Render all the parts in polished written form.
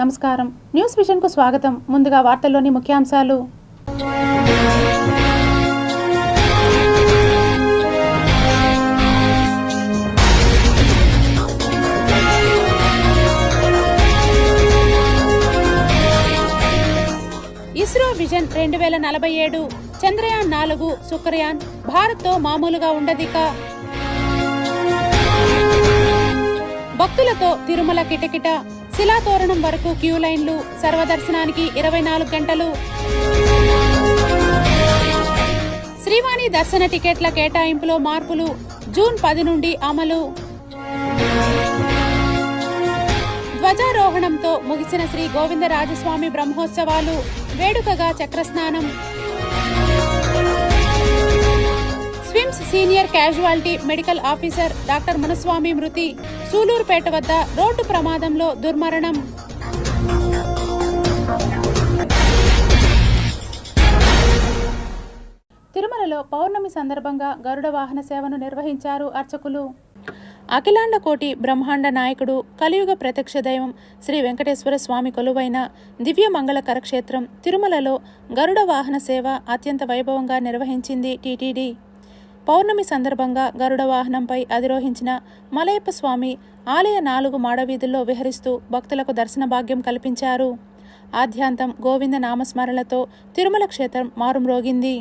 నమస్కారం. News vision కు స్వాగతం. ముందుగా వార్తల్లోని ముఖ్యాంశాలు. ఇస్రో విజన్ 2047 చంద్రయాన్ 4 శుక్రయాన్ భారత్తో మామూలుగా ఉండదిక. భక్తులతో తిరుమల కిటకిట, శిలాతోరణం వరకు క్యూ లైన్లు, సర్వదర్శనానికి 24 గంటలు. శ్రీవాణి దర్శన టికెట్ల కేటాయింపులో మార్పులు జూన్ 10 నుండి అమలు. ధ్వజారోహణంతో ముగిసిన శ్రీ గోవిందరాజస్వామి బ్రహ్మోత్సవాలు, వేడుకగా చక్రస్నానం. SVIMS senior casualty medical officer doctor Munaswamy మృతి, సూలూరుపేట వద్ద రోడ్డు ప్రమాదంలో దుర్మరణం. తిరుమలలో పౌర్ణమి సందర్భంగా గరుడ వాహన సేవను నిర్వహించారు అర్చకులు. అఖిలాండ కోటి బ్రహ్మాండ నాయకుడు, కలియుగ ప్రత్యక్ష దైవం శ్రీ వెంకటేశ్వర స్వామి కొలువైన దివ్య మంగళకర క్షేత్రం తిరుమలలో గరుడ వాహన సేవ అత్యంత వైభవంగా నిర్వహించింది టీటీడీ. పౌర్ణమి సందర్భంగా గరుడ వాహనంపై అధిరోహించిన మలయప్ప స్వామి ఆలయ 4 మాడవీధుల్లో విహరిస్తూ భక్తులకు దర్శన భాగ్యం కల్పించారు. ఆద్యాంతం గోవింద నామస్మరణలతో తిరుమల క్షేత్రం మారుమ్రోగింది.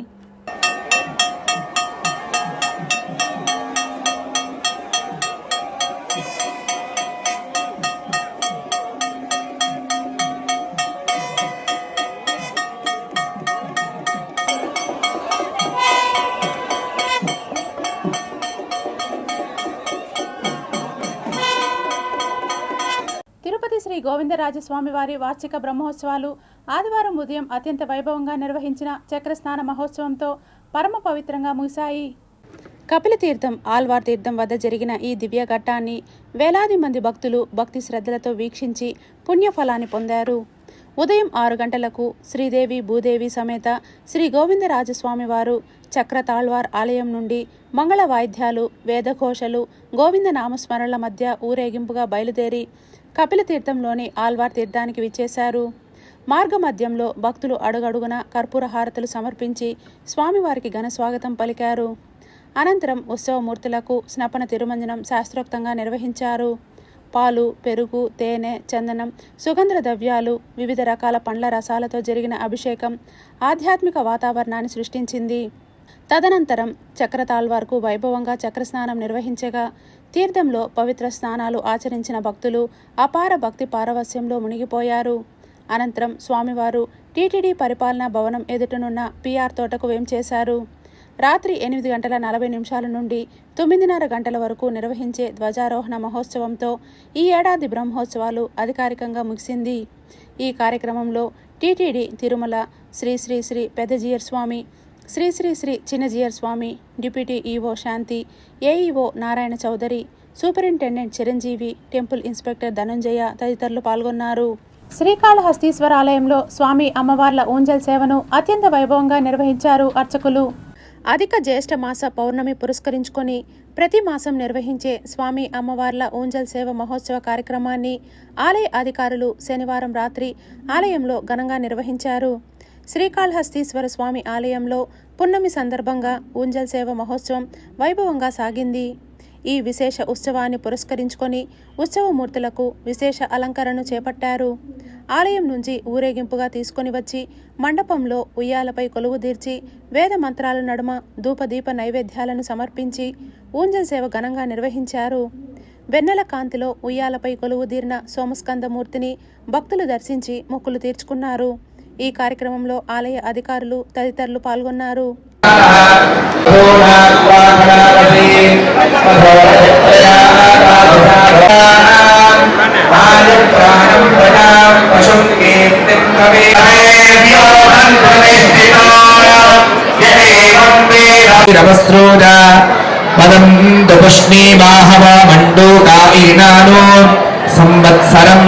తిరుపతి శ్రీ గోవిందరాజస్వామి వారి వార్షిక బ్రహ్మోత్సవాలు ఆదివారం ఉదయం అత్యంత వైభవంగా నిర్వహించిన చక్రస్నాన మహోత్సవంతో పరమ పవిత్రంగా ముగిశాయి. కపిలతీర్థం, ఆల్వార్ తీర్థం వద్ద జరిగిన ఈ దివ్య ఘట్టాన్ని వేలాది మంది భక్తులు భక్తి శ్రద్ధలతో వీక్షించి పుణ్యఫలాన్ని పొందారు. ఉదయం 6 గంటలకు శ్రీదేవి భూదేవి సమేత శ్రీ గోవిందరాజస్వామి వారు చక్ర తాళ్వార్ ఆలయం నుండి మంగళ వాయిద్యాలు, వేదఘోషలు, గోవింద నామస్మరణల మధ్య ఊరేగింపుగా బయలుదేరి కపిలతీర్థంలోని ఆల్వార్ తీర్థానికి విచ్చేశారు. మార్గమధ్యంలో భక్తులు అడుగడుగున కర్పూర హారతులు సమర్పించి స్వామివారికి ఘన స్వాగతం పలికారు. అనంతరం ఉత్సవమూర్తులకు స్నపన తిరుమంజనం శాస్త్రోక్తంగా నిర్వహించారు. పాలు, పెరుగు, తేనె, చందనం, సుగంధ ద్రవ్యాలు, వివిధ రకాల పండ్ల రసాలతో జరిగిన అభిషేకం ఆధ్యాత్మిక వాతావరణాన్ని సృష్టించింది. తదనంతరం చక్రతాళ్వార్కు వైభవంగా చక్రస్నానం నిర్వహించగా తీర్థంలో పవిత్ర స్నానాలు ఆచరించిన భక్తులు అపార భక్తి పారవస్యంలో మునిగిపోయారు. అనంతరం స్వామివారు టీటీడీ పరిపాలనా భవనం ఎదుటనున్న పిఆర్ తోటకు వేంచేశారు. రాత్రి 8:40 నుండి 9:30 గంటల వరకు నిర్వహించే ధ్వజారోహణ మహోత్సవంతో ఈ ఏడాది బ్రహ్మోత్సవాలు అధికారికంగా ముగిసింది. ఈ కార్యక్రమంలో TTD Tirumala Shri Shri Shri Peddajeeyar Swamy, Shri Shri Shri Chinnajeeyar Swamy, deputy EO Shanthi, AEO Narayana Chowdary, superintendent Chiranjeevi, temple inspector Dhananjaya తదితరులు పాల్గొన్నారు. శ్రీకాళహస్తీశ్వర ఆలయంలో స్వామి అమ్మవార్ల ఊంజల్ సేవను అత్యంత వైభవంగా నిర్వహించారు అర్చకులు. అధిక జ్యేష్ఠ మాస పౌర్ణమి పురస్కరించుకొని ప్రతి మాసం నిర్వహించే స్వామి అమ్మవార్ల ఊంజల్ సేవ మహోత్సవ కార్యక్రమాన్ని ఆలయ అధికారులు శనివారం రాత్రి ఆలయంలో ఘనంగా నిర్వహించారు. శ్రీకాళహస్తీశ్వర స్వామి ఆలయంలో పున్నమి సందర్భంగా ఊంజల్ సేవ మహోత్సవం వైభవంగా సాగింది. ఈ విశేష ఉత్సవాన్ని పురస్కరించుకొని ఉత్సవమూర్తులకు విశేష అలంకరణను చేపట్టారు. ఆలయం నుంచి ఊరేగింపుగా తీసుకొని వచ్చి మండపంలో ఉయ్యాలపై కొలువుదీర్చి వేద మంత్రాల నడుమ ధూపదీప నైవేద్యాలను సమర్పించి ఊంజల్ సేవ ఘనంగా నిర్వహించారు. వెన్నెల కాంతిలో ఉయ్యాలపై కొలువుదీరిన సోమస్కందమూర్తిని భక్తులు దర్శించి మొక్కులు తీర్చుకున్నారు. ఈ కార్యక్రమంలో ఆలయ అధికారులు తదితరులు పాల్గొన్నారు. సంవత్సరం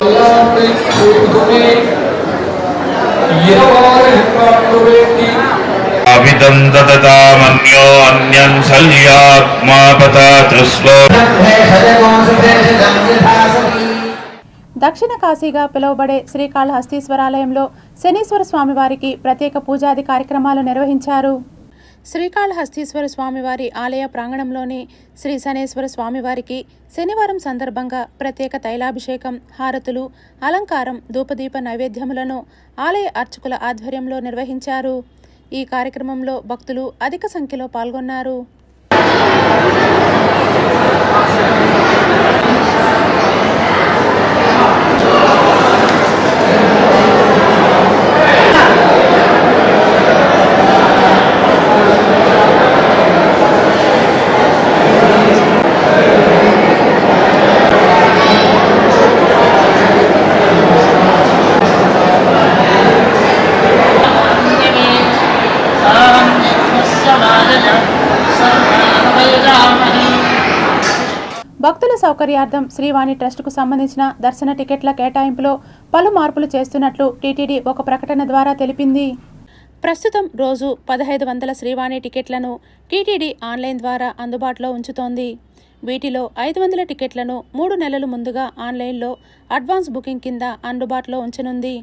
అవిదం దదతామన్యో అన్యం శల్యాత్మా పతాతృస్వ. దక్షిణ కాశీగా పిలువబడే శ్రీకాళహస్తీశ్వరాలయంలో శనీశ్వర స్వామివారికి ప్రత్యేక పూజాది కార్యక్రమాలు నిర్వహించారు. శ్రీకాళహస్తీశ్వర స్వామివారి ఆలయ ప్రాంగణంలోని శ్రీ శనేశ్వర స్వామివారికి శనివారం సందర్భంగా ప్రత్యేక తైలాభిషేకం, హారతులు, అలంకారం, ధూపదీప నైవేద్యములను ఆలయ అర్చకుల ఆధ్వర్యంలో నిర్వహించారు. ఈ కార్యక్రమంలో భక్తులు అధిక సంఖ్యలో పాల్గొన్నారు. భక్తుల సౌకర్యార్థం శ్రీవాణి ట్రస్టుకు సంబంధించిన దర్శన టికెట్ల కేటాయింపులో పలు మార్పులు చేస్తున్నట్లు టీటీడీ ఒక ప్రకటన ద్వారా తెలిపింది. ప్రస్తుతం రోజు 1500 శ్రీవాణి టికెట్లను టీటీడీ ఆన్లైన్ ద్వారా అందుబాటులో ఉంచుతోంది. వీటిలో 500 టికెట్లను 3 నెలలు ముందుగా ఆన్లైన్లో అడ్వాన్స్ బుకింగ్ కింద అందుబాటులో ఉంచనుంది.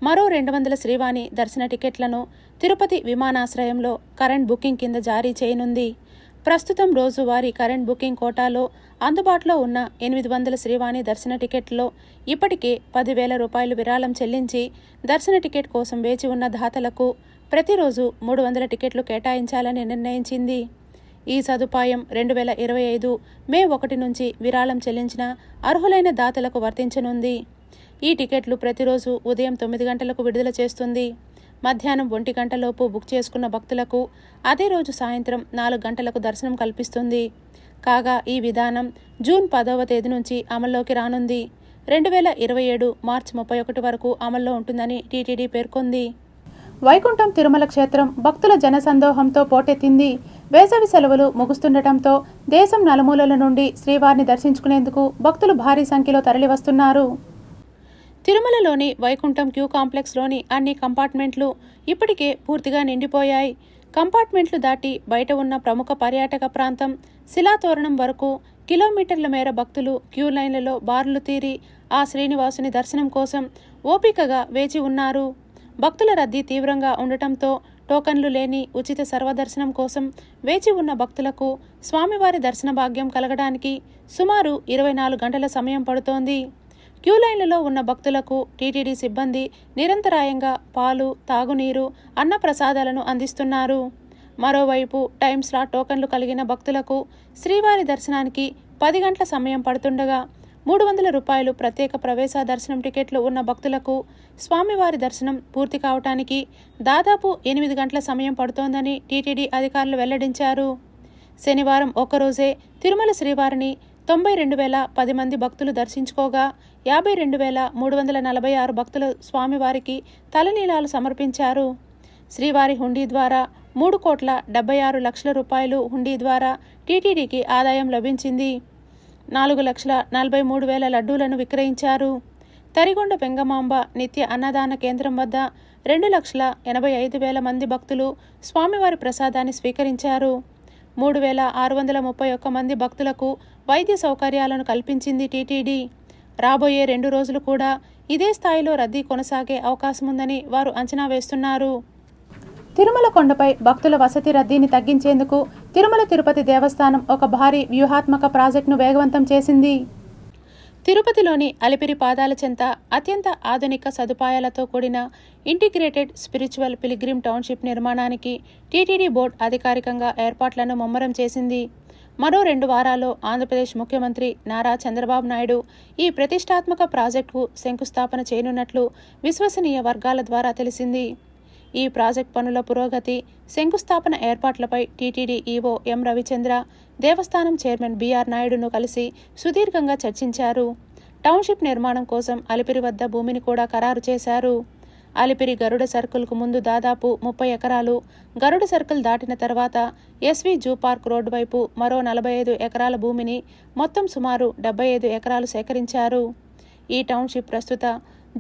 మరో 200 శ్రీవాణి దర్శన టికెట్లను తిరుపతి విమానాశ్రయంలో కరెంట్ బుకింగ్ కింద జారీ చేయనుంది. ప్రస్తుతం రోజువారీ కరెంట్ బుకింగ్ కోటాలో అందుబాటులో ఉన్న 800 శ్రీవాణి దర్శన టికెట్లో ఇప్పటికే 10,000 రూపాయలు విరాళం చెల్లించి దర్శన టికెట్ కోసం వేచి ఉన్న దాతలకు ప్రతిరోజు 300 టికెట్లు కేటాయించాలని నిర్ణయించింది. ఈ సదుపాయం 2025 మే 1 నుంచి విరాళం చెల్లించిన అర్హులైన దాతలకు వర్తించనుంది. ఈ టికెట్లు ప్రతిరోజు ఉదయం 9 గంటలకు విడుదల చేస్తుంది. మధ్యాహ్నం 1 గంటలోపు బుక్ చేసుకున్న భక్తులకు అదే రోజు సాయంత్రం 4 గంటలకు దర్శనం కల్పిస్తుంది. కాగా ఈ విధానం జూన్ 10వ తేదీ నుంచి అమల్లోకి రానుంది. 2027 మార్చి 31 వరకు అమల్లో ఉంటుందని టీటీడీ పేర్కొంది. వైకుంఠం తిరుమల క్షేత్రం భక్తుల జనసందోహంతో పోటెత్తింది. వేసవి సెలవులు ముగుస్తుండటంతో దేశం నలుమూలల నుండి శ్రీవారిని దర్శించుకునేందుకు భక్తులు భారీ సంఖ్యలో తరలివస్తున్నారు. తిరుమలలోని వైకుంఠం క్యూ కాంప్లెక్స్లోని అన్ని కంపార్ట్మెంట్లు ఇప్పటికే పూర్తిగా నిండిపోయాయి. కంపార్ట్మెంట్లు దాటి బయట ఉన్న ప్రముఖ పర్యాటక ప్రాంతం శిలాతోరణం వరకు కిలోమీటర్ల మేర భక్తులు క్యూ లైన్లలో బారులు తీరి ఆ శ్రీనివాసుని దర్శనం కోసం ఓపికగా వేచి ఉన్నారు. భక్తుల రద్దీ తీవ్రంగా ఉండటంతో టోకన్లు లేని ఉచిత సర్వదర్శనం కోసం వేచి ఉన్న భక్తులకు స్వామివారి దర్శన భాగ్యం కలగడానికి సుమారు 24 గంటల సమయం పడుతోంది. క్యూ లైన్లలో ఉన్న భక్తులకు టీటీడీ సిబ్బంది నిరంతరాయంగా పాలు, తాగునీరు, అన్నప్రసాదాలను అందిస్తున్నారు. మరోవైపు టైం స్లాట్ టోకన్లు కలిగిన భక్తులకు శ్రీవారి దర్శనానికి 10 గంటల సమయం పడుతుండగా 300 రూపాయలు ప్రత్యేక ప్రవేశ దర్శనం టికెట్లు ఉన్న భక్తులకు స్వామివారి దర్శనం పూర్తి కావటానికి దాదాపు 8 గంటల సమయం పడుతోందని టీటీడీ అధికారులు వెల్లడించారు. శనివారం ఒక్కరోజే తిరుమల శ్రీవారిని 92,010 మంది భక్తులు దర్శించుకోగా 52,346 భక్తులు స్వామివారికి తలనీలాలు సమర్పించారు. శ్రీవారి హుండీ ద్వారా 3,76,00,000 రూపాయలు హుండీ ద్వారా టీటీడీకి ఆదాయం లభించింది. 4,43,000 లడ్డూలను విక్రయించారు. తరిగొండ పెంగమాంబ నిత్య అన్నదాన కేంద్రం వద్ద 2,85,000 మంది భక్తులు స్వామివారి ప్రసాదాన్ని స్వీకరించారు. 3,631 మంది భక్తులకు వైద్య సౌకర్యాలను కల్పించింది టీటీడీ. రాబోయే 2 రోజులు కూడా ఇదే స్థాయిలో రద్దీ కొనసాగే అవకాశముందని వారు అంచనా వేస్తున్నారు. తిరుమల కొండపై భక్తుల వసతి రద్దీని తగ్గించేందుకు తిరుమల తిరుపతి దేవస్థానం ఒక భారీ వ్యూహాత్మక ప్రాజెక్టును వేగవంతం చేసింది. తిరుపతిలోని అలిపిరి పాదాల చెంత అత్యంత ఆధునిక సదుపాయాలతో కూడిన ఇంటిగ్రేటెడ్ స్పిరిచువల్ పిలిగ్రిమ్ టౌన్షిప్ నిర్మాణానికి టీటీడీ బోర్డు అధికారికంగా ఏర్పాట్లను ముమ్మరం చేసింది. మరో 2 వారాల్లో ఆంధ్రప్రదేశ్ ముఖ్యమంత్రి నారా చంద్రబాబు నాయుడు ఈ ప్రతిష్టాత్మక ప్రాజెక్టుకు శంకుస్థాపన చేయనున్నట్లు విశ్వసనీయ వర్గాల ద్వారా తెలిసింది. ఈ ప్రాజెక్టు పనుల పురోగతి, శంకుస్థాపన ఏర్పాట్లపై టీటీడీ ఈవో ఎం రవిచంద్ర దేవస్థానం చైర్మన్ బిఆర్ నాయుడును కలిసి సుదీర్ఘంగా చర్చించారు. టౌన్షిప్ నిర్మాణం కోసం అలిపిరి వద్ద భూమిని కూడా ఖరారు చేశారు. అలిపిరి గరుడ సర్కిల్కు ముందు దాదాపు 30 ఎకరాలు, గరుడ సర్కిల్ దాటిన తర్వాత ఎస్వి జూ పార్క్ రోడ్డు వైపు మరో 45 ఎకరాల భూమిని మొత్తం సుమారు 75 ఎకరాలు సేకరించారు. ఈ టౌన్షిప్ ప్రస్తుత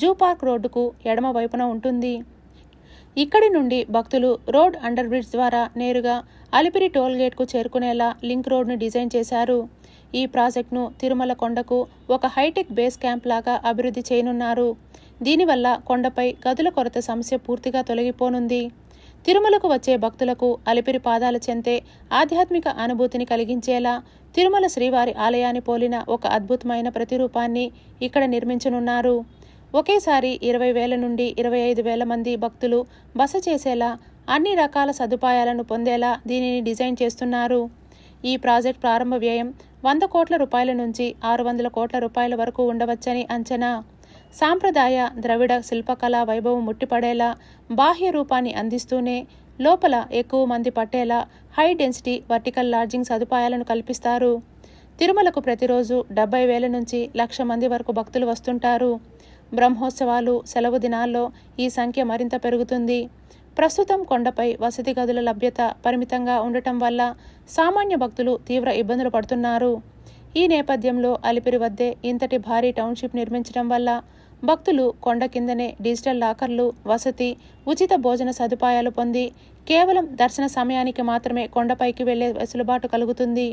జూ పార్క్ రోడ్డుకు ఎడమ వైపున ఉంటుంది. ఇక్కడి నుండి భక్తులు రోడ్ అండర్ బ్రిడ్జ్ ద్వారా నేరుగా అలిపిరి టోల్ గేట్కు చేరుకునేలా లింక్ రోడ్ను డిజైన్ చేశారు. ఈ ప్రాజెక్టును తిరుమల కొండకు ఒక హైటెక్ బేస్ క్యాంప్ లాగా అభివృద్ధి చేయనున్నారు. దీనివల్ల కొండపై గదుల కొరత సమస్య పూర్తిగా తొలగిపోనుంది. తిరుమలకు వచ్చే భక్తులకు అలిపిరి పాదాల చెంతే ఆధ్యాత్మిక అనుభూతిని కలిగించేలా తిరుమల శ్రీవారి ఆలయాన్ని పోలిన ఒక అద్భుతమైన ప్రతిరూపాన్ని ఇక్కడ నిర్మించనున్నారు. ఒకేసారి 20,000 నుండి 25,000 మంది భక్తులు బస చేసేలా అన్ని రకాల సదుపాయాలను పొందేలా దీనిని డిజైన్ చేస్తున్నారు. ఈ ప్రాజెక్ట్ ప్రారంభ వ్యయం 100 కోట్ల రూపాయల నుంచి 600 కోట్ల రూపాయల వరకు ఉండవచ్చని అంచనా. సాంప్రదాయ ద్రవిడ శిల్పకళా వైభవం ముట్టిపడేలా బాహ్య రూపాన్ని అందిస్తూనే లోపల ఎక్కువ మంది పట్టేలా హై డెన్సిటీ వర్టికల్ లాడ్జింగ్ సదుపాయాలను కల్పిస్తారు. తిరుమలకు ప్రతిరోజు 70,000 నుంచి 1,00,000 మంది వరకు భక్తులు వస్తుంటారు. బ్రహ్మోత్సవాలు, సెలవు దినాల్లో ఈ సంఖ్య మరింత పెరుగుతుంది. ప్రస్తుతం కొండపై వసతి గదుల లభ్యత పరిమితంగా ఉండటం వల్ల సామాన్య భక్తులు తీవ్ర ఇబ్బందులు పడుతున్నారు. ఈ నేపథ్యంలో అలిపిరి వద్దే ఇంతటి భారీ టౌన్షిప్ నిర్మించడం వల్ల భక్తులు కొండ కిందనే డిజిటల్ లాకర్లు, వసతి, ఉచిత భోజన సదుపాయాలు పొంది కేవలం దర్శన సమయానికి మాత్రమే కొండపైకి వెళ్లే వెసులుబాటు కలుగుతుంది.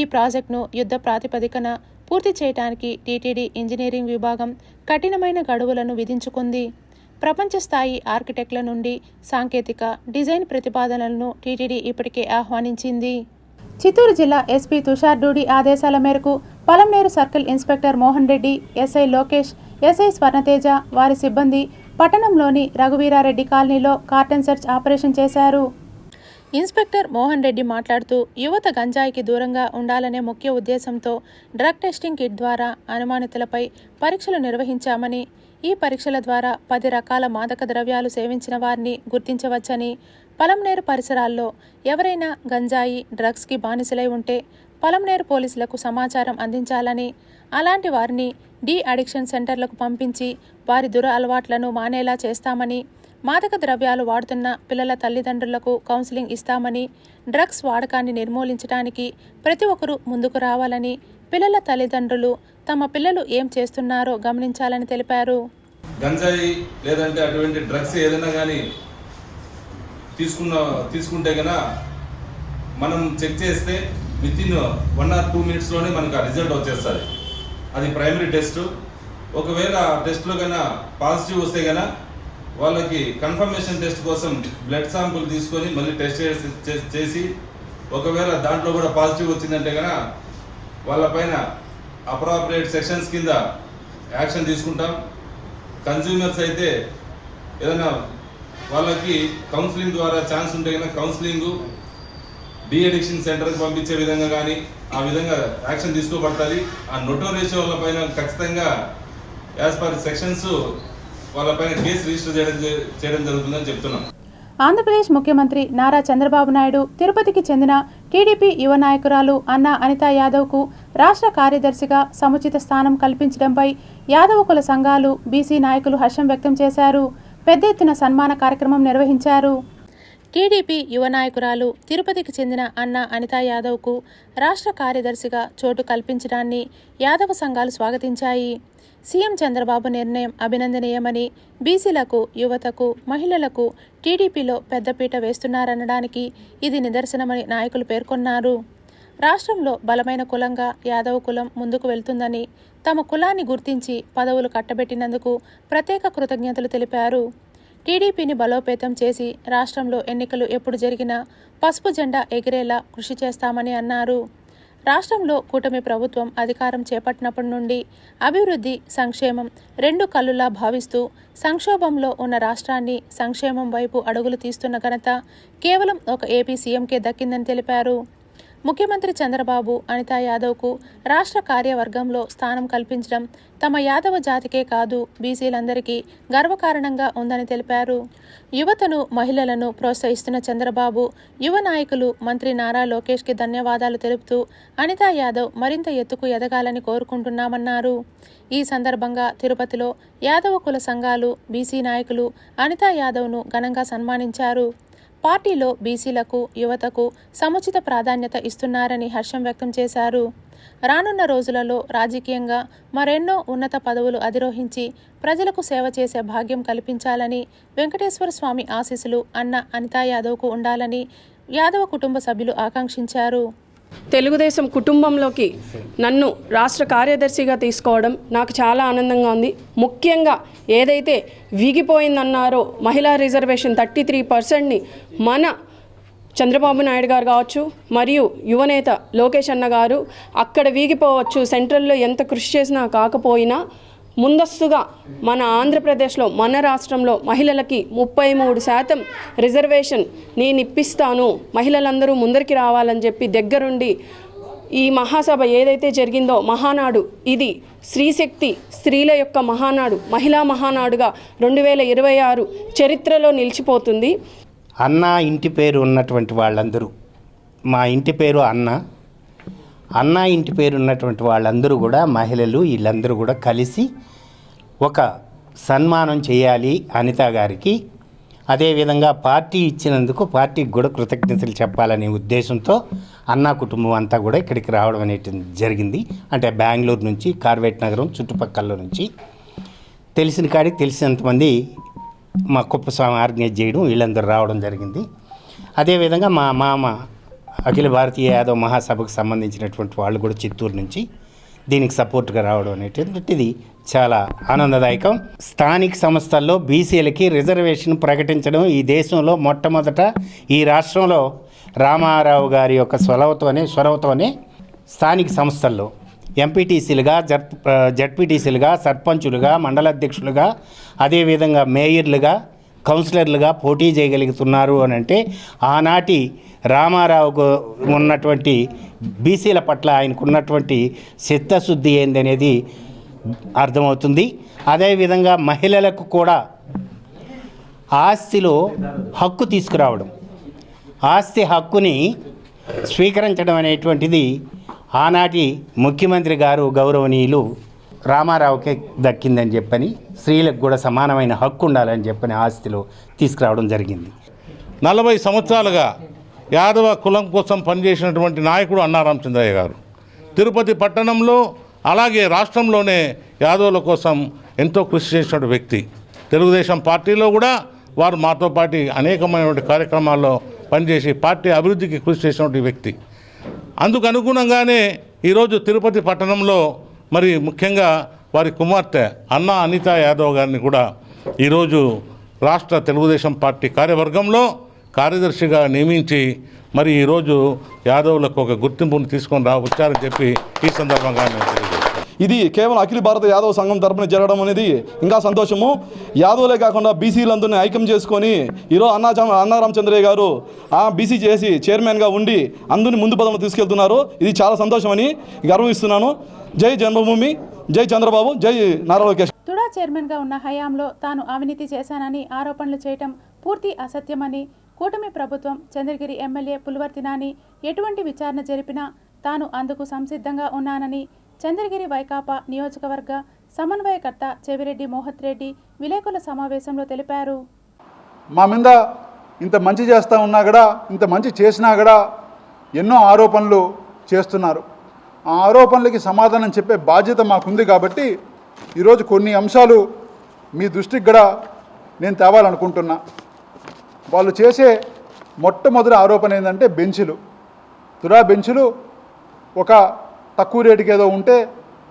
ఈ ప్రాజెక్టును యుద్ధ ప్రాతిపదికన పూర్తి చేయడానికి టీటీడీ ఇంజనీరింగ్ విభాగం కఠినమైన గడువులను విధించుకుంది. ప్రపంచ స్థాయి ఆర్కిటెక్ట్ల నుండి సాంకేతిక, డిజైన్ ప్రతిపాదనలను టీటీడీ ఇప్పటికే ఆహ్వానించింది. చిత్తూరు జిల్లా ఎస్పీ తుషార్ డూడి ఆదేశాల మేరకు Palamaner circle inspector Mohan Reddy, SI Lokesh, SI స్వర్ణతేజ, వారి సిబ్బంది పట్టణంలోని రఘువీరారెడ్డి కాలనీలో కార్టన్ సెర్చ్ ఆపరేషన్ చేశారు. ఇన్స్పెక్టర్ మోహన్ రెడ్డి మాట్లాడుతూ, యువత గంజాయికి దూరంగా ఉండాలనే ముఖ్య ఉద్దేశంతో డ్రగ్ టెస్టింగ్ కిట్ ద్వారా అనుమానితులపై పరీక్షలు నిర్వహించామని, ఈ పరీక్షల ద్వారా 10 రకాల మాదక ద్రవ్యాలు సేవించిన వారిని గుర్తించవచ్చని, పలంనేరు పరిసరాల్లో ఎవరైనా గంజాయి, డ్రగ్స్కి బానిసలై ఉంటే పలంనేరు పోలీసులకు సమాచారం అందించాలని, అలాంటి వారిని డి అడిక్షన్ సెంటర్లకు పంపించి వారి దుర అలవాట్లను మానేలా చేస్తామని, మాదక ద్రవ్యాలు వాడుతున్న పిల్లల తల్లిదండ్రులకు కౌన్సిలింగ్ ఇస్తామని, డ్రగ్స్ వాడకాన్ని నిర్మూలించడానికి ప్రతి ఒక్కరూ ముందుకు రావాలని, పిల్లల తల్లిదండ్రులు తమ పిల్లలు ఏం చేస్తున్నారో గమనించాలని తెలిపారు. గంజాయి లేదంటే అటువంటి డ్రగ్స్ ఏదైనా కానీ తీసుకుంటే కనుక మనం చెక్ చేస్తే వితిన్ 1 or 2 minutesలోనే మనకు ఆ రిజల్ట్ వచ్చేస్తుంది. అది ప్రైమరీ టెస్ట్. ఒకవేళ టెస్ట్లో కన్నా పాజిటివ్ వస్తే కనుక వాళ్ళకి కన్ఫర్మేషన్ టెస్ట్ కోసం బ్లడ్ శాంపుల్ తీసుకొని మళ్ళీ టెస్ట్ చేసి ఒకవేళ దాంట్లో కూడా పాజిటివ్ వచ్చిందంటే కనుక వాళ్ళపైన అప్రాప్రియేట్ సెక్షన్స్ కింద యాక్షన్ తీసుకుంటాం. కన్జ్యూమర్స్ అయితే ఏదైనా వాళ్ళకి కౌన్సిలింగ్ ద్వారా ఛాన్స్ ఉంటే కనుక కౌన్సిలింగ్, డి అడిక్షన్ సెంటర్కి పంపించే విధంగా కానీ ఆ విధంగా యాక్షన్ తీసుకోబడుతుంది. ఆ నోటోరేషన్ వాళ్ళపైన ఖచ్చితంగా యాజ్ పర్ సెక్షన్స్ వాళ్ళపైన కేసు రిజిస్టర్ చేయడం జరుగుతుందని చెప్తున్నాం. ఆంధ్రప్రదేశ్ ముఖ్యమంత్రి నారా చంద్రబాబు నాయుడు తిరుపతికి చెందిన టీడీపీ యువ నాయకురాలు అన్నా అనితా యాదవ్కు రాష్ట్ర కార్యదర్శిగా సముచిత స్థానం కల్పించడంపై యాదవ కుల సంఘాలు, బీసీ నాయకులు హర్షం వ్యక్తం చేశారు. పెద్ద ఎత్తున సన్మాన కార్యక్రమం నిర్వహించారు. టీడీపీ యువ నాయకురాలు, తిరుపతికి చెందిన అన్నా అనితా యాదవ్కు రాష్ట్ర కార్యదర్శిగా చోటు కల్పించడాన్ని యాదవ సంఘాలు స్వాగతించాయి. సీఎం చంద్రబాబు నిర్ణయం అభినందనీయమని, బీసీలకు, యువతకు, మహిళలకు టీడీపీలో పెద్దపీట వేస్తున్నారనడానికి ఇది నిదర్శనమని నాయకులు పేర్కొన్నారు. రాష్ట్రంలో బలమైన కులంగా యాదవ కులం ముందుకు వెళ్తుందని, తమ కులాన్ని గుర్తించి పదవులు కట్టబెట్టినందుకు ప్రత్యేక కృతజ్ఞతలు తెలిపారు. టీడీపీని బలోపేతం చేసి రాష్ట్రంలో ఎన్నికలు ఎప్పుడు జరిగినా పసుపు జెండా ఎగిరేలా కృషి చేస్తామని అన్నారు. రాష్ట్రంలో కూటమి ప్రభుత్వం అధికారం చేపట్టినప్పటి నుండి అభివృద్ధి, సంక్షేమం 2 కళ్ళులా భావిస్తూ సంక్షోభంలో ఉన్న రాష్ట్రాన్ని సంక్షేమం వైపు అడుగులు తీస్తున్న ఘనత కేవలం ఒక ఏపీ సీఎంకే దక్కిందని తెలిపారు. ముఖ్యమంత్రి చంద్రబాబు అనితా యాదవ్కు రాష్ట్ర కార్యవర్గంలో స్థానం కల్పించడం తమ యాదవ జాతికే కాదు, బీసీలందరికీ గర్వకారణంగా ఉందని తెలిపారు. యువతను, మహిళలను ప్రోత్సహిస్తున్న చంద్రబాబు, యువ నాయకులు మంత్రి నారా లోకేష్కి ధన్యవాదాలు తెలుపుతూ అనితా యాదవ్ మరింత ఎత్తుకు ఎదగాలని కోరుకుంటున్నామన్నారు. ఈ సందర్భంగా తిరుపతిలో యాదవ కుల సంఘాలు, బీసీ నాయకులు అనితా యాదవ్ను ఘనంగా సన్మానించారు. పార్టీలో బీసీలకు, యువతకు సముచిత ప్రాధాన్యత ఇస్తున్నారని హర్షం వ్యక్తం చేశారు. రానున్న రోజులలో రాజకీయంగా మరెన్నో ఉన్నత పదవులు అధిరోహించి ప్రజలకు సేవ చేసే భాగ్యం కల్పించాలని, వెంకటేశ్వర స్వామి ఆశీస్సులు అన్న అనితా యాదవ్కు ఉండాలని యాదవ కుటుంబ సభ్యులు ఆకాంక్షించారు. తెలుగుదేశం కుటుంబంలోకి నన్ను రాష్ట్ర కార్యదర్శిగా తీసుకోవడం నాకు చాలా ఆనందంగా ఉంది. ముఖ్యంగా ఏదైతే వీగిపోయిందన్నారో మహిళా రిజర్వేషన్ 33%ని మన చంద్రబాబు నాయుడు గారు కావచ్చు, మరియు యువనేత లోకేష్ అన్న గారు అక్కడ వీగిపోవచ్చు, సెంట్రల్లో ఎంత కృషి చేసినా కాకపోయినా ముందస్తుగా మన ఆంధ్రప్రదేశ్లో మన రాష్ట్రంలో మహిళలకి 33% రిజర్వేషన్ నేను ఇప్పిస్తాను, మహిళలందరూ ముందరికి రావాలని చెప్పి దగ్గరుండి ఈ మహాసభ ఏదైతే జరిగిందో మహానాడు, ఇది స్త్రీశక్తి స్త్రీల యొక్క మహానాడు, మహిళా మహానాడుగా 2026 చరిత్రలో నిలిచిపోతుంది. అన్న ఇంటి పేరు ఉన్నటువంటి వాళ్ళందరూ, మా ఇంటి పేరు అన్న ఇంటి పేరు ఉన్నటువంటి వాళ్ళందరూ కూడా మహిళలు వీళ్ళందరూ కూడా కలిసి ఒక సన్మానం చేయాలి అనిత గారికి. అదేవిధంగా పార్టీ ఇచ్చినందుకు పార్టీకి కూడా కృతజ్ఞతలు చెప్పాలనే ఉద్దేశంతో అన్న కుటుంబం అంతా కూడా ఇక్కడికి రావడం అనేది జరిగింది. అంటే బెంగళూరు నుంచి, కార్వేట్ నగరం చుట్టుపక్కల నుంచి తెలిసిన కాడికి తెలిసినంతమంది మా కుప్పస్వామి ఆర్గనైజ్ చేయడం, వీళ్ళందరూ రావడం జరిగింది. అదేవిధంగా మా మామ అఖిల భారతీయ యాదవ్ మహాసభకు సంబంధించినటువంటి వాళ్ళు కూడా చిత్తూరు నుంచి దీనికి సపోర్ట్గా రావడం అనేటువంటిది చాలా ఆనందదాయకం. స్థానిక సంస్థల్లో బీసీలకి రిజర్వేషన్ ప్రకటించడం ఈ దేశంలో మొట్టమొదట ఈ రాష్ట్రంలో రామారావు గారి యొక్క చొరవతోనే స్థానిక సంస్థల్లో ఎంపీటీసీలుగా, జడ్పీటీసీలుగా, సర్పంచులుగా, మండలాధ్యక్షులుగా, అదేవిధంగా మేయర్లుగా, కౌన్సిలర్లుగా పోటీ చేయగలుగుతున్నారు అని అంటే ఆనాటి రామారావుకు ఉన్నటువంటి బీసీల పట్ల ఆయనకున్నటువంటి చిత్తశుద్ధి ఏందనేది అర్థమవుతుంది. అదేవిధంగా మహిళలకు కూడా ఆస్తిలో హక్కు తీసుకురావడం, ఆస్తి హక్కుని స్వీకరించడం అనేటువంటిది ఆనాటి ముఖ్యమంత్రి గారు గౌరవనీయులు రామారావుకే దక్కిందని చెప్పని, స్త్రీలకు కూడా సమానమైన హక్కు ఉండాలని చెప్పని ఆస్తిలో తీసుకురావడం జరిగింది. 40 సంవత్సరాలుగా యాదవ కులం కోసం పనిచేసినటువంటి నాయకుడు అన్నా రామచంద్రయ్య గారు తిరుపతి పట్టణంలో అలాగే రాష్ట్రంలోనే యాదవుల కోసం ఎంతో కృషి చేసినటువంటి వ్యక్తి. తెలుగుదేశం పార్టీలో కూడా వారు మాతో పాటు అనేకమైనటువంటి కార్యక్రమాల్లో పనిచేసి పార్టీ అభివృద్ధికి కృషి చేసినటువంటి వ్యక్తి. అందుకు అనుగుణంగానే ఈరోజు తిరుపతి పట్టణంలో మరి ముఖ్యంగా వారి కుమార్తె అన్నా అనిత యాదవ్ గారిని కూడా ఈరోజు రాష్ట్ర తెలుగుదేశం పార్టీ కార్యవర్గంలో కార్యదర్శిగా నియమించి మరి ఈరోజు యాదవులకు ఒక గుర్తింపును తీసుకొని వచ్చారని చెప్పి ఈ సందర్భంగా నేను తెలియజేస్తాను. ఇది కేవలం అఖిల భారత యాదవ సంఘం తరపున జరగడం అనేది ఇంకా సంతోషము. యాదవులే కాకుండా బీసీలందరినీ ఐక్యం చేసుకొని ఈరోజు అన్నా రామచంద్రయ్య గారు ఆ బీసీ చేసి చైర్మన్గా ఉండి అందరినీ ముందు పదంలో తీసుకెళ్తున్నారు. ఇది చాలా సంతోషమని గర్వహిస్తున్నాను. జై జన్మభూమి, జై చంద్రబాబు, జై నారా లోకేష్. తుడా చైర్మన్గా ఉన్న హయాంలో తాను అవినీతి చేశానని ఆరోపణలు చేయటం పూర్తి అసత్యమని, కూటమి ప్రభుత్వం చంద్రగిరి ఎమ్మెల్యే పులివర్తి నాని ఎటువంటి విచారణ జరిపినా తాను అందుకు సంసిద్ధంగా ఉన్నానని చంద్రగిరి వైకాపా నియోజకవర్గ సమన్వయకర్త చెవిరెడ్డి మోహత్ రెడ్డి విలేకరుల సమావేశంలో తెలిపారు. మా మీద ఇంత మంచి చేస్తూ ఉన్నా కూడా, ఇంత మంచి చేసినా కూడా ఎన్నో ఆరోపణలు చేస్తున్నారు. ఆ ఆరోపణలకి సమాధానం చెప్పే బాధ్యత మాకుంది. కాబట్టి ఈరోజు కొన్ని అంశాలు మీ దృష్టికి కూడా నేను తేవాలనుకుంటున్నా. వాళ్ళు చేసే మొట్టమొదటి ఆరోపణ ఏంటంటే బెంచులు, తుడా బెంచులు ఒక తక్కువ రేటుకి ఏదో ఉంటే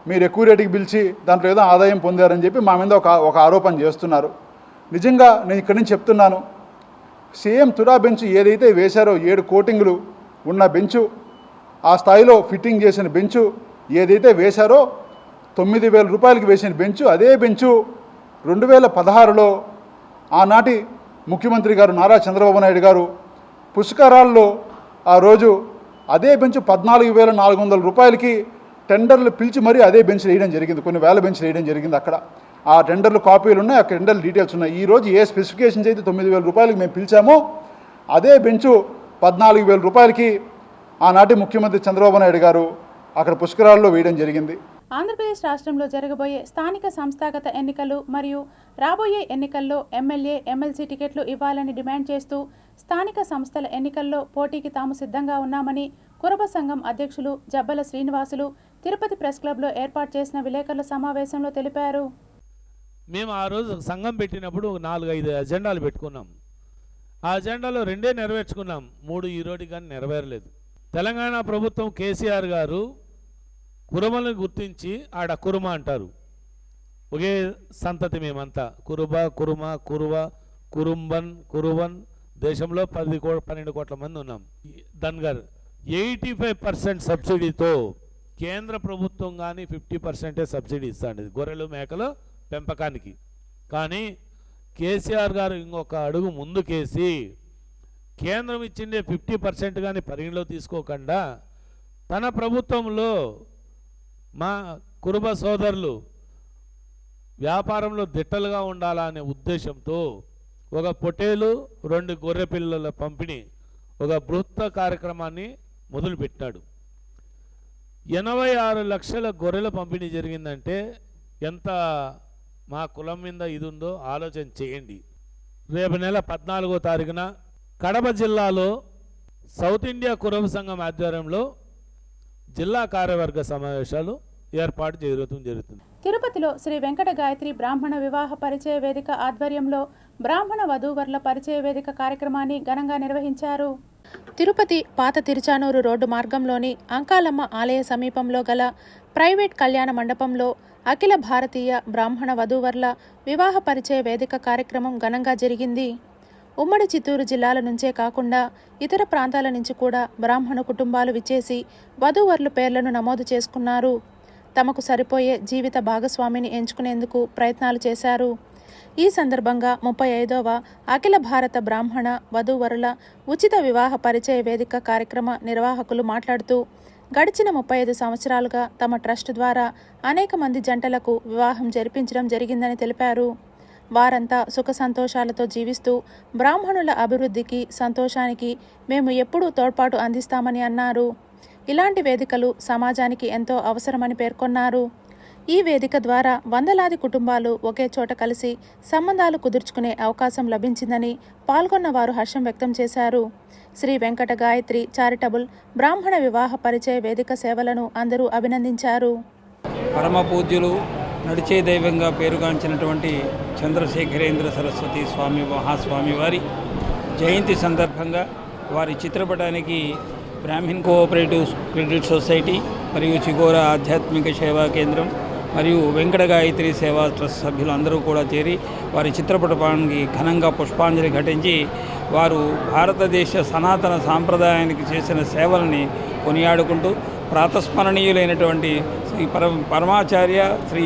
మీరు ఎక్కువ రేటుకి పిలిచి దాంట్లో ఏదో ఆదాయం పొందారని చెప్పి మా మీద ఒక ఆరోపణ చేస్తున్నారు. నిజంగా నేను ఇక్కడి నుంచి చెప్తున్నాను, సేమ్ తుడా బెంచ్ ఏదైతే వేశారో 7 కోటింగులు ఉన్న బెంచు, ఆ స్థాయిలో ఫిట్టింగ్ చేసిన బెంచు ఏదైతే వేశారో 9,000 రూపాయలకి వేసిన బెంచు, అదే బెంచు 2016లో ఆనాటి ముఖ్యమంత్రి గారు నారా చంద్రబాబు నాయుడు గారు పుష్కరాల్లో ఆ రోజు అదే బెంచ్ 14,400 రూపాయలకి టెండర్లు పిలిచి మరీ అదే బెంచ్ వేయడం జరిగింది. కొన్ని వేల బెంచ్లు వేయడం జరిగింది. అక్కడ ఆ టెండర్లు కాపీలు ఉన్నాయి, ఆ టెండర్లు డీటెయిల్స్ ఉన్నాయి. ఈరోజు ఏ స్పెసిఫికేషన్స్ అయితే 9,000 రూపాయలకి మేము పిలిచామో అదే బెంచు 14,000 రూపాయలకి ఆనాటి ముఖ్యమంత్రి చంద్రబాబు నాయుడు గారు అక్కడ పుష్కరాల్లో వేయడం జరిగింది. ఆంధ్రప్రదేశ్ రాష్ట్రంలో జరగబోయే స్థానిక సంస్థాగత ఎన్నికలు మరియు రాబోయే ఎన్నికల్లో ఎమ్మెల్యే, ఎమ్మెల్సీ టికెట్లు ఇవ్వాలని డిమాండ్ చేస్తూ స్థానిక సంస్థల ఎన్నికల్లో పోటీకి తాము సిద్ధంగా ఉన్నామని కురబ సంఘం అధ్యక్షులు జబ్బల శ్రీనివాసులు తిరుపతి ప్రెస్ క్లబ్లో ఏర్పాటు చేసిన విలేకరుల సమావేశంలో తెలిపారు. మేము ఆ రోజు సంఘం పెట్టినప్పుడు 4-5 అజెండాలు పెట్టుకున్నాం. ఆ అజెండాలో 2 నెరవేర్చుకున్నాం, 3 ఈ రోజు కానీ నెరవేరలేదు. తెలంగాణ ప్రభుత్వం కేసీఆర్ గారు కురుమలను గుర్తించి ఆడ కురుమ అంటారు. ఒకే సంతతి మేమంతా, కురుబ, కురుమ, కురువ, కురుంబన్, కురువన్. దేశంలో 12 కోట్ల మంది ఉన్నాం. ధన్గర్ 85% సబ్సిడీతో కేంద్ర ప్రభుత్వం కానీ 50% సబ్సిడీ ఇస్తాండి గొర్రెలు మేకలు పెంపకానికి. కానీ కేసీఆర్ గారు ఇంకొక అడుగు ముందుకేసి కేంద్రం ఇచ్చిండే 50% కానీ పరిగణలో తీసుకోకుండా తన ప్రభుత్వంలో మా కురుబ సోదరులు వ్యాపారంలో దిట్టలుగా ఉండాలా అనే ఉద్దేశంతో ఒక పొట్టేలు 2 గొర్రె పిల్లల పంపిణీ ఒక బృహత్త కార్యక్రమాన్ని మొదలుపెట్టాడు. 86 లక్షల గొర్రెల పంపిణీ జరిగిందంటే ఎంత మా కులం మీద ఇది ఉందో ఆలోచన చేయండి. రేపు నెల 14వ తారీఖున కడప జిల్లాలో సౌత్ ఇండియా కురవ సంఘం ఆధ్వర్యంలో జిల్లా కార్యవర్గ సమావేశాలు ఏర్పాటు జరుగుతుంది. తిరుపతిలో శ్రీ వెంకట గాయత్రి బ్రాహ్మణ వివాహ పరిచయ వేదిక ఆధ్వర్యంలో బ్రాహ్మణ వధూవరుల పరిచయ వేదిక కార్యక్రమాన్ని ఘనంగా నిర్వహించారు. తిరుపతి పాత తిరుచానూరు రోడ్డు మార్గంలోని అంకాలమ్మ ఆలయ సమీపంలో గల ప్రైవేట్ కళ్యాణ మండపంలో అఖిల భారతీయ బ్రాహ్మణ వధూవరుల వివాహ పరిచయ వేదిక కార్యక్రమం ఘనంగా జరిగింది. ఉమ్మడి చిత్తూరు జిల్లాల నుంచే కాకుండా ఇతర ప్రాంతాల నుంచి కూడా బ్రాహ్మణ కుటుంబాలు విచ్చేసి వధూవరుల పేర్లను నమోదు చేసుకున్నారు. తమకు సరిపోయే జీవిత భాగస్వామిని ఎంచుకునేందుకు ప్రయత్నాలు చేశారు. ఈ సందర్భంగా 35వ అఖిల భారత బ్రాహ్మణ వధూవరుల ఉచిత వివాహ పరిచయ వేదిక కార్యక్రమ నిర్వాహకులు మాట్లాడుతూ గడిచిన 35 సంవత్సరాలుగా తమ ట్రస్ట్ ద్వారా అనేక మంది జంటలకు వివాహం జరిపించడం జరిగిందని తెలిపారు. వారంతా సుఖ సంతోషాలతో జీవిస్తూ బ్రాహ్మణుల అభివృద్ధికి సంతోషానికి మేము ఎప్పుడూ తోడ్పాటు అందిస్తామని అన్నారు. ఇలాంటి వేదికలు సమాజానికి ఎంతో అవసరమని పేర్కొన్నారు. ఈ వేదిక ద్వారా వందలాది కుటుంబాలు ఒకే చోట కలిసి సంబంధాలు కుదుర్చుకునే అవకాశం లభించిందని పాల్గొన్న వారు హర్షం వ్యక్తం చేశారు. శ్రీ వెంకట గాయత్రి చారిటబుల్ బ్రాహ్మణ వివాహ పరిచయ వేదిక సేవలను అందరూ అభినందించారు. పరమ పూజ్యులు నడిచే దైవంగా పేరుగాంచినటువంటి చంద్రశేఖరేంద్ర సరస్వతి స్వామి మహాస్వామి వారి జయంతి సందర్భంగా వారి చిత్రపటానికి బ్రాహ్మిన్ కోఆపరేటివ్ క్రెడిట్ సొసైటీ మరియు చిగోరా ఆధ్యాత్మిక సేవా కేంద్రం మరియు వెంకట గాయత్రి సేవా ట్రస్ట్ సభ్యులు అందరూ కూడా చేరి వారి చిత్రపటానికి ఘనంగా పుష్పాంజలి ఘటించి వారు భారతదేశ సనాతన సాంప్రదాయానికి చేసిన సేవలని కొనియాడుకుంటూ ప్రాతస్మరణీయులైనటువంటి శ్రీ పరమాచార్య శ్రీ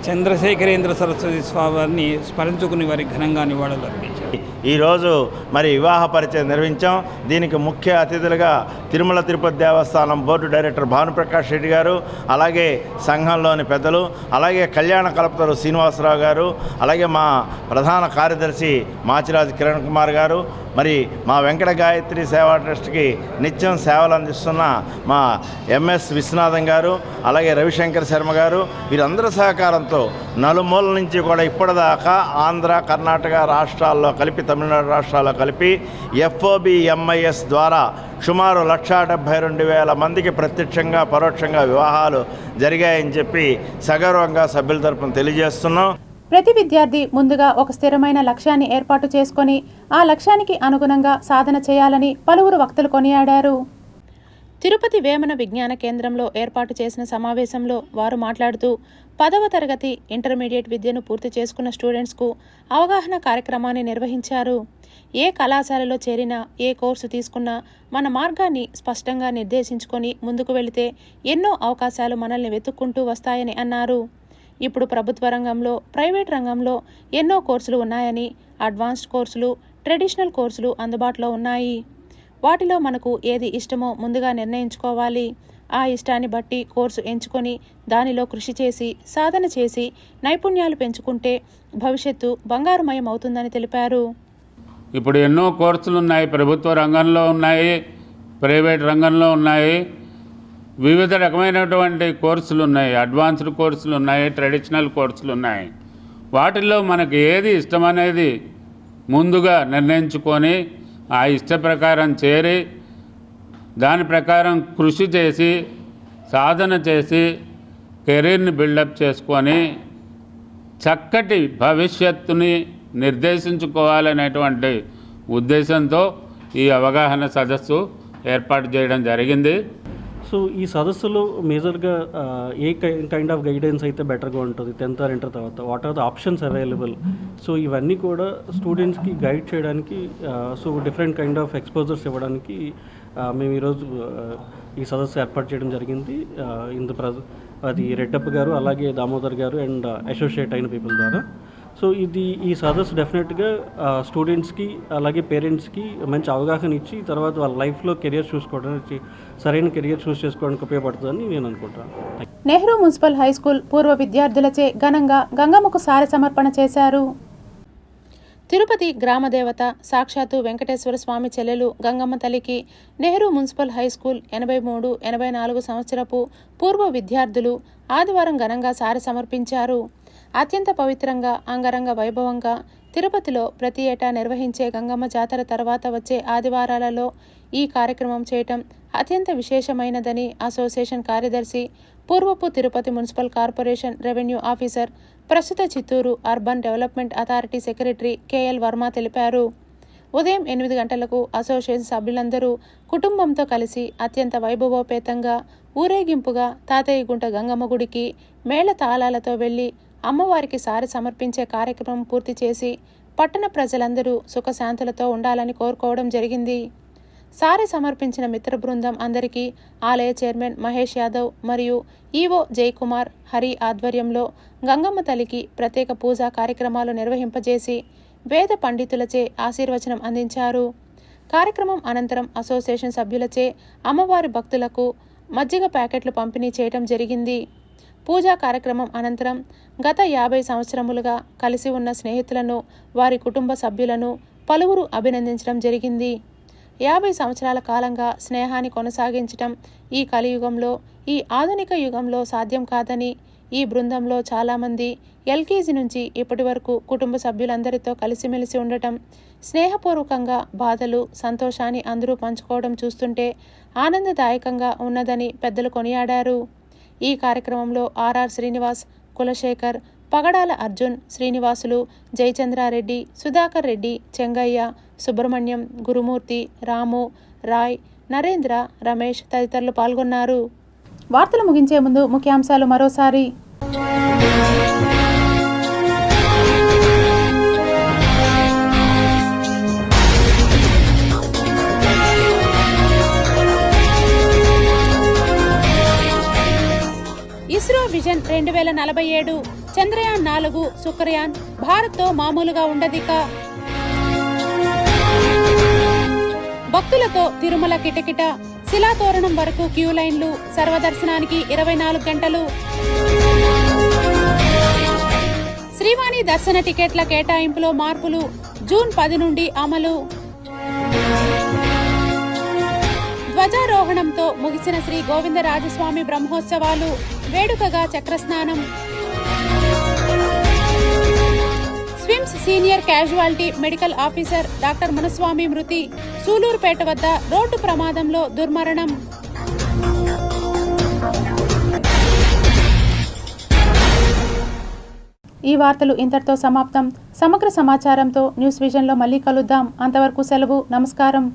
చంద్రశేఖరేంద్ర సరస్వతి స్వామి వారిని స్మరించుకుని వారికి ఘనంగా నివాళులు అర్పించారు. ఈరోజు మరి వివాహ పరిచయం నిర్వహించాం. దీనికి ముఖ్య అతిథులుగా తిరుమల తిరుపతి దేవస్థానం బోర్డు డైరెక్టర్ భానుప్రకాష్ రెడ్డి గారు, అలాగే సంఘంలోని పెద్దలు, అలాగే కళ్యాణ కల్పతరు శ్రీనివాసరావు గారు, అలాగే మా ప్రధాన కార్యదర్శి మాచిరాజు కిరణ్ కుమార్ గారు, మరి మా వెంకట గాయత్రి సేవా ట్రస్ట్కి నిత్యం సేవలు అందిస్తున్న మా ఎంఎస్ విశ్వనాథం గారు, అలాగే రవిశంకర్ శర్మ గారు, వీరందరి సహకారంతో నలుమూలల నుంచి కూడా ఇప్పటిదాకా ఆంధ్ర, కర్ణాటక రాష్ట్రాల్లో కలిపి, తమిళనాడు రాష్ట్రాల్లో కలిపి FOBMIS ద్వారా సుమారు 172,000 మందికి ప్రత్యక్షంగా పరోక్షంగా వివాహాలు జరిగాయని చెప్పి సగర్వంగా సభ్యుల తరపున తెలియజేస్తున్నాం. ప్రతి విద్యార్థి ముందుగా ఒక స్థిరమైన లక్ష్యాన్ని ఏర్పాటు చేసుకొని ఆ లక్ష్యానికి అనుగుణంగా సాధన చేయాలని పలువురు వక్తలు కొనియాడారు. తిరుపతి వేమన విజ్ఞాన కేంద్రంలో ఏర్పాటు చేసిన సమావేశంలో వారు మాట్లాడుతూ 10వ తరగతి ఇంటర్మీడియట్ విద్యను పూర్తి చేసుకున్న స్టూడెంట్స్కు అవగాహన కార్యక్రమాన్ని నిర్వహించారు. ఏ కళాశాలలో చేరినా, ఏ కోర్సు తీసుకున్నా మన మార్గాన్ని స్పష్టంగా నిర్దేశించుకొని ముందుకు వెళితే ఎన్నో అవకాశాలు మనల్ని వెతుక్కుంటూ వస్తాయని అన్నారు. ఇప్పుడు ప్రభుత్వ రంగంలో, ప్రైవేట్ రంగంలో ఎన్నో కోర్సులు ఉన్నాయని, అడ్వాన్స్డ్ కోర్సులు, ట్రెడిషనల్ కోర్సులు అందుబాటులో ఉన్నాయి. వాటిలో మనకు ఏది ఇష్టమో ముందుగా నిర్ణయించుకోవాలి. ఆ ఇష్టాన్ని బట్టి కోర్సు ఎంచుకొని దానిలో కృషి చేసి, సాధన చేసి నైపుణ్యాలు పెంచుకుంటే భవిష్యత్తు బంగారుమయం అవుతుందని తెలిపారు. ఇప్పుడు ఎన్నో కోర్సులు ఉన్నాయి. ప్రభుత్వ రంగంలో ఉన్నాయి, ప్రైవేట్ రంగంలో ఉన్నాయి. వివిధ రకమైనటువంటి కోర్సులు ఉన్నాయి. అడ్వాన్స్డ్ కోర్సులు ఉన్నాయి, ట్రెడిషనల్ కోర్సులు ఉన్నాయి. వాటిల్లో మనకి ఏది ఇష్టమనేది ముందుగా నిర్ణయించుకొని ఆ ఇష్ట ప్రకారం చేరి దాని ప్రకారం కృషి చేసి సాధన చేసి కెరీర్ని బిల్డప్ చేసుకొని చక్కటి భవిష్యత్తుని నిర్దేశించుకోవాలనేటువంటి ఉద్దేశంతో ఈ అవగాహన సదస్సు ఏర్పాటు చేయడం జరిగింది. సో ఈ సదస్సులో మేజర్గా ఏ కైండ్ ఆఫ్ గైడెన్స్ అయితే బెటర్గా ఉంటుంది 10th or ఇంటర్ తర్వాత, what are the options available, so ఇవన్నీ కూడా స్టూడెంట్స్కి గైడ్ చేయడానికి, so different kind of exposures ఇవ్వడానికి మేము ఈరోజు ఈ సదస్సు ఏర్పాటు చేయడం జరిగింది. అది రెడ్డప్ప గారు, అలాగే దామోదర్ గారు అండ్ అసోసియేట్ అయిన పీపుల్ ద్వారా. సో ఈ సదస్సు డెఫినెట్గా స్టూడెంట్స్కి అలాగే పేరెంట్స్కి మంచి అవగాహన ఇచ్చి తర్వాత వాళ్ళ లైఫ్లో కెరియర్ చూసుకోవడానికి, సరైన కెరియర్ చూస్ చేసుకోవడానికి ఉపయోగపడుతుందని నేను అనుకుంటాను. నెహ్రూ మున్సిపల్ హై స్కూల్ పూర్వ విద్యార్థులచే ఘనంగా గంగమ్మకు సారె సమర్పణ చేశారు. తిరుపతి గ్రామదేవత సాక్షాత్తు వెంకటేశ్వర స్వామి చెల్లెలు గంగమ్మ తల్లికి నెహ్రూ మున్సిపల్ హై స్కూల్ 83-84 సంవత్సరపు పూర్వ విద్యార్థులు ఆదివారం ఘనంగా సారె సమర్పించారు. అత్యంత పవిత్రంగా, అంగరంగ వైభవంగా తిరుపతిలో ప్రతి ఏటా నిర్వహించే గంగమ్మ జాతర తర్వాత వచ్చే ఆదివారాలలో ఈ కార్యక్రమం చేయటం అత్యంత విశేషమైనదని అసోసియేషన్ కార్యదర్శి, పూర్వపు Tirupati municipal corporation revenue officer, ప్రస్తుత Chittoor urban development authority secretary KL Varma తెలిపారు. ఉదయం 8 గంటలకు అసోసియేషన్ సభ్యులందరూ కుటుంబంతో కలిసి అత్యంత వైభవోపేతంగా ఊరేగింపుగా తాతయ్యగుంట గంగమ్మ గుడికి మేళ తాళాలతో వెళ్లి అమ్మవారికి సారె సమర్పించే కార్యక్రమం పూర్తి చేసి పట్టణ ప్రజలందరూ సుఖశాంతులతో ఉండాలని కోరుకోవడం జరిగింది. సారె సమర్పించిన మిత్ర బృందం అందరికీ ఆలయ చైర్మన్ మహేష్ యాదవ్ మరియు ఈవో జయకుమార్ హరి ఆధ్వర్యంలో గంగమ్మ తల్లికి ప్రత్యేక పూజా కార్యక్రమాలు నిర్వహింపజేసి వేద పండితులచే ఆశీర్వచనం అందించారు. కార్యక్రమం అనంతరం అసోసియేషన్ సభ్యులచే అమ్మవారి భక్తులకు మజ్జిగ ప్యాకెట్లు పంపిణీ చేయడం జరిగింది. పూజా కార్యక్రమం అనంతరం గత 50 సంవత్సరములుగా కలిసి ఉన్న స్నేహితులను, వారి కుటుంబ సభ్యులను పలువురు అభినందించడం జరిగింది. 50 సంవత్సరాల కాలంగా స్నేహాన్ని కొనసాగించటం ఈ కలియుగంలో, ఈ ఆధునిక యుగంలో సాధ్యం కాదని, ఈ బృందంలో చాలామంది ఎల్కేజీ నుంచి ఇప్పటి వరకు కుటుంబ సభ్యులందరితో కలిసిమెలిసి ఉండటం, స్నేహపూర్వకంగా బాధలు, సంతోషాన్ని అందరూ పంచుకోవడం చూస్తుంటే ఆనందదాయకంగా ఉన్నదని పెద్దలు కొనియాడారు. ఈ కార్యక్రమంలో ఆర్ఆర్ శ్రీనివాస్, కులశేఖర్, పగడాల అర్జున్, శ్రీనివాసులు, జయచంద్రారెడ్డి, సుధాకర్ రెడ్డి, చెంగయ్య, సుబ్రహ్మణ్యం, గురుమూర్తి, రాము, రాయ్, నరేంద్ర, రమేష్ తదితరులు పాల్గొన్నారు. వార్తలు ముగించే ముందు ముఖ్యాంశాలు మరోసారి. ఇస్రో విజన్ 2047, చంద్రయాన్ 4, శుక్రయాన్ భారత్తో మామూలుగా ఉండదిక. భక్తులతో తిరుమల కిటకిట, శిలాతోరణం వరకు క్యూ లైన్లు, సర్వదర్శనానికి 24 గంటలు. శ్రీవాణి దర్శన టికెట్ల కేటాయింపులో మార్పులు జూన్ 10 నుండి అమలు. ధ్వజారోహణంతో ముగిసిన శ్రీ గోవిందరాజస్వామి బ్రహ్మోత్సవాలు, వేడుకగా చక్రస్నానం. SVIMS senior casualty medical officer doctor Munaswamy మృతి, సూలూరుపేట వద్ద రోడ్డు ప్రమాదంలో దుర్మరణం. ఈ వార్తలు ఇంతటితో సమాప్తం. సమగ్ర సమాచారంతో న్యూస్ విజన్లో మళ్ళీ కలుద్దాం. అంతవరకు సెలవు. నమస్కారం.